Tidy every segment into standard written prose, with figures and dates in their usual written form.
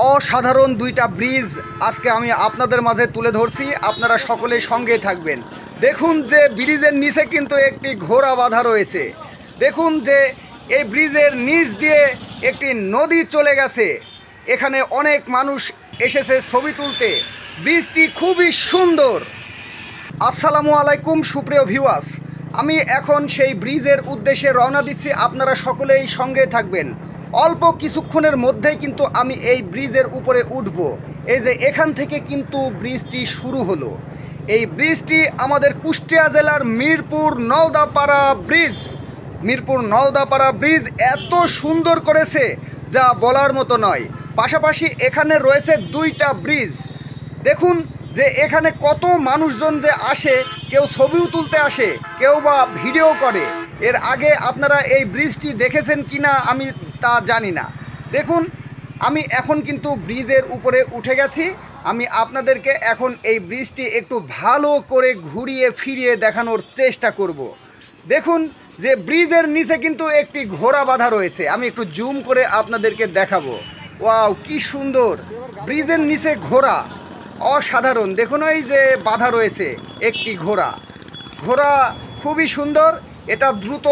অসাধারণ দুইটা ব্রিজ আজকে আমি আপনাদের মাঝে তুলে ধরছি। আপনারা সকলেই সঙ্গেই থাকবেন। দেখুন যে ব্রিজের নিচে কিন্তু একটি ঘোড়া বাঁধা রয়েছে। দেখুন যে এই ব্রিজের নিচ দিয়ে একটি নদী চলে গেছে। এখানে অনেক মানুষ এসেছে ছবি তুলতে। ব্রিজটি খুবই সুন্দর। আসসালামু আলাইকুম সুপ্রিয় ভিউয়ার্স, আমি এখন সেই ব্রিজের উদ্দেশ্যে রওনা দিচ্ছি। আপনারা সকলেই সঙ্গে থাকবেন। অল্প কিছুক্ষণের মধ্যেই কিন্তু আমি এই ব্রিজের উপরে উঠব। এই যে এখান থেকে কিন্তু ব্রিজটি শুরু হলো। এই ব্রিজটি আমাদের কুষ্টিয়া জেলার মিরপুর নওদাপাড়া ব্রিজ। মিরপুর নওদাপাড়া ব্রিজ এত সুন্দর করেছে যা বলার মতো নয়। পাশাপাশি এখানে রয়েছে দুইটা ব্রিজ। দেখুন যে এখানে কত মানুষজন যে আসে, কেউ ছবিও তুলতে আসে, কেউ বা ভিডিও করে। এর আগে আপনারা এই ব্রিজটি দেখেছেন কিনা আমি তা জানি না। দেখুন আমি এখন কিন্তু ব্রিজের উপরে উঠে গেছি। আমি আপনাদেরকে এখন এই ব্রিজটি একটু ভালো করে ঘুরিয়ে ফিরিয়ে দেখানোর চেষ্টা করব। দেখুন যে ব্রিজের নিচে কিন্তু একটি ঘোড়া বাঁধা রয়েছে। আমি একটু জুম করে আপনাদেরকে দেখাবো। ওয়াও, কি সুন্দর! ব্রিজের নিচে ঘোড়া, অসাধারণ। দেখুন এই যে বাঁধা রয়েছে একটি ঘোড়া। ঘোড়া খুবই সুন্দর। এটা দ্রুত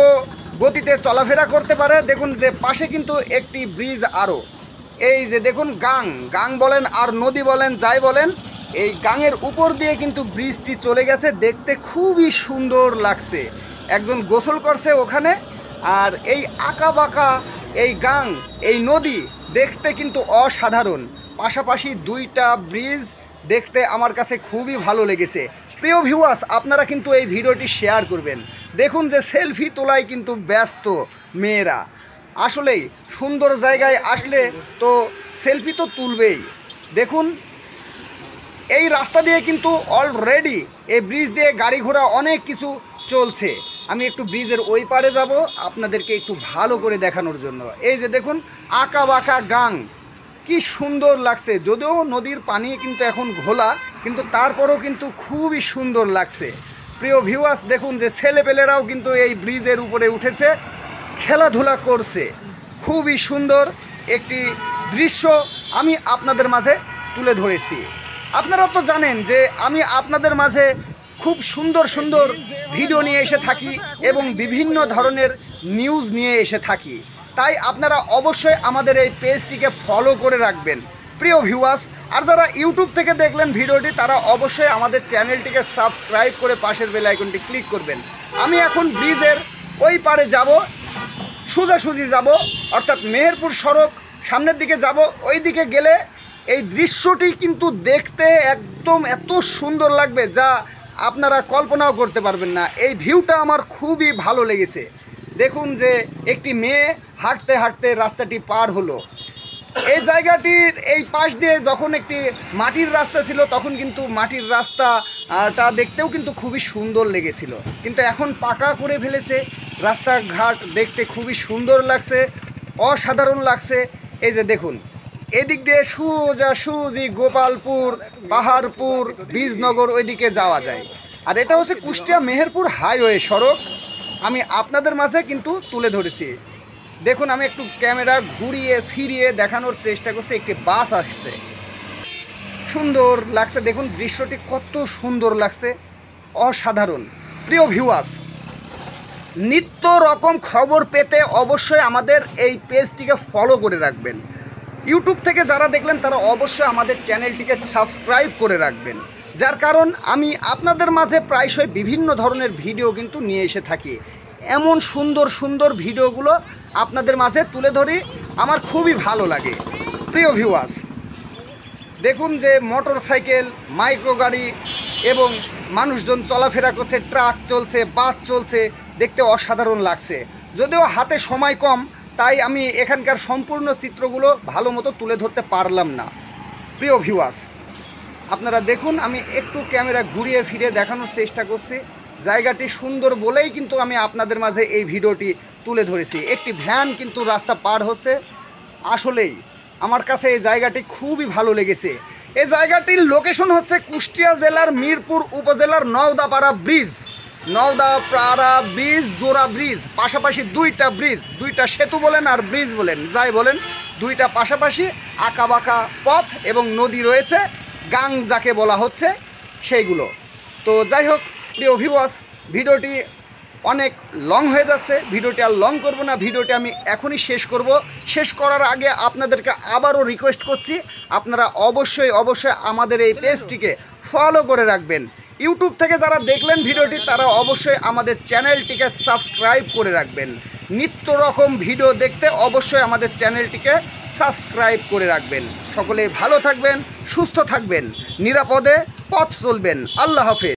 গতিতে চলাফেরা করতে পারে। দেখুন যে পাশে কিন্তু একটি ব্রিজ আরও। এই যে দেখুন গাং বলেন আর নদী বলেন, যাই বলেন, এই গাঙের উপর দিয়ে কিন্তু ব্রিজটি চলে গেছে। দেখতে খুবই সুন্দর লাগছে। একজন গোসল করছে ওখানে। আর এই আঁকা বাঁকা এই গাং, এই নদী দেখতে কিন্তু অসাধারণ। পাশাপাশি দুইটা ব্রিজ দেখতে আমার কাছে খুবই ভালো লেগেছে। প্রিয় ভিউয়ার্স, আপনারা কিন্তু এই ভিডিওটি শেয়ার করবেন। দেখুন যে সেলফি তোলায় কিন্তু ব্যস্ত মেয়েরা। আসলেই সুন্দর জায়গায় আসলে তো সেলফি তো তুলবেই। দেখুন এই রাস্তা দিয়ে কিন্তু অলরেডি এই ব্রিজ দিয়ে গাড়ি ঘোড়া অনেক কিছু চলছে। আমি একটু ব্রিজের ওই পারে যাব আপনাদেরকে একটু ভালো করে দেখানোর জন্য। এই যে দেখুন আঁকা বাঁকা গাং, কি সুন্দর লাগছে। যদিও নদীর পানি কিন্তু এখন ঘোলা, কিন্তু তারপরেও কিন্তু খুবই সুন্দর লাগছে। প্রিয় ভিউয়ার্স, দেখুন যে ছেলেপেলেরাও কিন্তু এই ব্রিজের উপরে উঠেছে, খেলাধুলা করছে। খুবই সুন্দর একটি দৃশ্য আমি আপনাদের মাঝে তুলে ধরেছি। আপনারা তো জানেন যে আমি আপনাদের মাঝে খুব সুন্দর সুন্দর ভিডিও নিয়ে এসে থাকি এবং বিভিন্ন ধরনের নিউজ নিয়ে এসে থাকি। তাই আপনারা অবশ্যই আমাদের এই পেজটিকে ফলো করে রাখবেন প্রিয় ভিউয়ার্স। আর যারা ইউটিউব থেকে দেখলেন ভিডিওটি, তারা অবশ্যই আমাদের চ্যানেলটিকে সাবস্ক্রাইব করে পাশের বেল আইকনটি ক্লিক করবেন। আমি এখন ব্রিজের ওই পারে যাব, সোজাসুজি যাব, অর্থাৎ মেহেরপুর সড়ক সামনের দিকে যাব। ওই দিকে গেলে এই দৃশ্যটি কিন্তু দেখতে একদম এত সুন্দর লাগবে যা আপনারা কল্পনাও করতে পারবেন না। এই ভিউটা আমার খুবই ভালো লেগেছে। দেখুন যে একটি মেয়ে হাঁটতে হাঁটতে রাস্তাটি পার হলো। এই জায়গাটির এই পাশ দিয়ে যখন একটি মাটির রাস্তা ছিল, তখন কিন্তু মাটির রাস্তাটা দেখতেও কিন্তু খুবই সুন্দর লেগেছিল। কিন্তু এখন পাকা করে ফেলেছে। রাস্তাঘাট দেখতে খুবই সুন্দর লাগছে, অসাধারণ লাগছে। এই যে দেখুন এদিক দিয়ে সোজাসুজি গোপালপুর, পাহাড়পুর, বীজনগর ওইদিকে যাওয়া যায়। আর এটা হচ্ছে কুষ্টিয়া মেহেরপুর হাইওয়ে সড়ক। আমি আপনাদের মাঝে কিন্তু তুলে ধরেছি। দেখুন আমি একটু ক্যামেরা ঘুরিয়ে ফিরিয়ে দেখানোর চেষ্টা করছি। একটি বাস আসছে, সুন্দর লাগছে। দেখুন দৃশ্যটি কত সুন্দর লাগছে, অসাধারণ। প্রিয় ভিউয়ার্স, নিত্য রকম খবর পেতে অবশ্যই আমাদের এই পেজটিকে ফলো করে রাখবেন। ইউটিউব থেকে যারা দেখলেন তারা অবশ্যই আমাদের চ্যানেলটিকে সাবস্ক্রাইব করে রাখবেন। যার কারণ আমি আপনাদের মাঝে প্রায়শই বিভিন্ন ধরনের ভিডিও কিন্তু নিয়ে এসে থাকি। এমন সুন্দর সুন্দর ভিডিওগুলো আপনাদের মাঝে তুলে ধরি, আমার খুবই ভালো লাগে। প্রিয় ভিউয়ার্স, দেখুন যে মোটর সাইকেল, মাইক্রো গাড়ি এবং মানুষজন চলাফেরা করছে, ট্রাক চলছে, বাস চলছে, দেখতে অসাধারণ লাগছে। যদিও হাতে সময় কম, তাই আমি এখানকার সম্পূর্ণ চিত্রগুলো ভালো মতো তুলে ধরতে পারলাম না। প্রিয় ভিউয়ার্স, আপনারা দেখুন আমি একটু ক্যামেরা ঘুরিয়ে ফিরে দেখানোর চেষ্টা করছি। জায়গাটি সুন্দর বলেই কিন্তু আমি আপনাদের মাঝে এই ভিডিওটি তুলে ধরেছি। একটি ভ্যান কিন্তু রাস্তা পার হচ্ছে। আসলেই আমার কাছে এই জায়গাটি খুবই ভালো লেগেছে। এই জায়গাটির লোকেশন হচ্ছে কুষ্টিয়া জেলার মিরপুর উপজেলার নওদাপাড়া ব্রিজ। নওদাপাড়া ব্রিজ, জোড়া ব্রিজ, পাশাপাশি দুইটা ব্রিজ, দুইটা সেতু বলেন আর ব্রিজ বলেন, যাই বলেন, দুইটা পাশাপাশি আঁকাবাঁকা পথ এবং নদী রয়েছে, গাং যাকে বলা হচ্ছে সেইগুলো। তো যাই হোক প্রিয় ভিউয়ার্স, ভিডিওটি অনেক লং হয়ে যাচ্ছে, ভিডিওটি আর লং করব না, ভিডিওটি আমি এখনই শেষ করব। শেষ করার আগে আপনাদেরকে আবারও রিকোয়েস্ট করছি, আপনারা অবশ্যই আমাদের এই পেজটিকে ফলো করে রাখবেন। ইউটিউব থেকে যারা দেখলেন ভিডিওটি তারা অবশ্যই আমাদের চ্যানেলটিকে সাবস্ক্রাইব করে রাখবেন। নিত্য রকম ভিডিও দেখতে অবশ্যই আমাদের চ্যানেলটিকে সাবস্ক্রাইব করে রাখবেন। সকলে ভালো থাকবেন, সুস্থ থাকবেন, নিরাপদে পথ চলবেন। আল্লাহ হাফেজ।